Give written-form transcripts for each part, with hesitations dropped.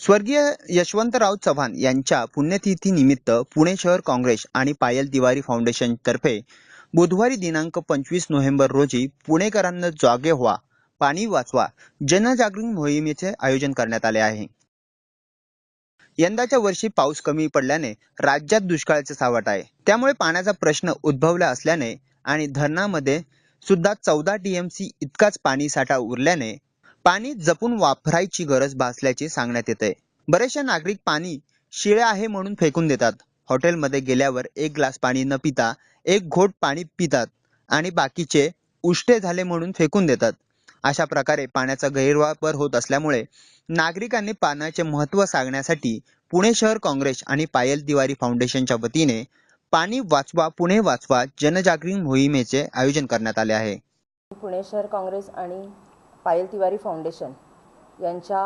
स्वर्गीय यशवंतराव चव्हाण यांच्या पुण्यतिथीनिमित्त पुणे शहर काँग्रेस आणि पायल तिवारी फाउंडेशन तर्फे बुधवारी दिनांक 25 नोव्हेंबर रोजी पुणेकरांना जागे व्हा, पाणी वाचवा जनजागृती मोहिमेचे आयोजन करण्यात आले आहे। यंदाच्या वर्षी पाऊस कमी पडल्याने राज्यात दुष्काळाचे सावट आहे। त्यामुळे पाण्याचा प्रश्न उद्भवला असल्याने आणि धरणामध्ये सुद्धा 14 टीएमसी इतकाच पाणी साठा उरल्याने पाणी जपून वापरायची गरज भासल्याचे सांगण्यात येते। बरेचसे नागरिक पाणी शिळे आहे म्हणून फेकून देतात। हॉटेलमध्ये गेल्यावर एक ग्लास पाणी न पिता एक घोट पाणी पितात आणि बाकीचे उष्टे झाले म्हणून फेकून देतात। अशा प्रकारे पाण्याचा गैरवापर होत असल्यामुळे नागरिकांनी पाण्याचे महत्त्व सांगण्यासाठी पुणे शहर काँग्रेस आणि पायल तिवारी फाउंडेशनच्या वतीने पाणी वाचवा पुणे वाचवा जनजागृती मोहिमेचे आयोजन करण्यात आले आहे। पुणे शहर काँग्रेस आणि पायल तिवारी फाउंडेशन यांच्या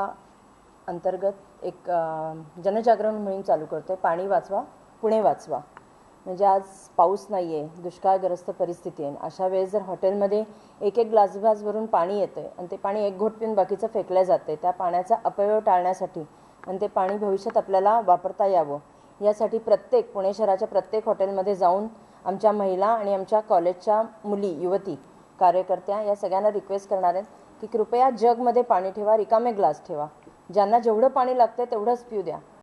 अंतर्गत एक जनजागरण मोहीम चालू करतोय। पाणी वाचवा पुणे वाचवा। म्हणजे आज पाऊस नाही आहे, दुष्काळग्रस्त परिस्थिती आहे, अशा वेळेस जर हॉटेलमध्ये एक एक ग्लास भरून पाणी येतं आणि ते पाणी एक घोट पिऊन बाकीचं फेकलं जाते, त्या पाण्याचा अपव्यय टाळण्यासाठी आणि ते पाणी भविष्यात आपल्याला वापरता यावं यासाठी प्रत्येक पुणे शहराच्या प्रत्येक हॉटेलमध्ये जाऊन आमच्या महिला आणि आमच्या कॉलेजच्या मुली युवती कार्यकर्त्या या सगळ्यांना रिक्वेस्ट करणार आहेत की कृपया जगमध्ये पाणी ठेवा, रिकामे ग्लास ठेवा, ज्यांना जेवढं पाणी लागतं तेवढंच पिऊ द्या।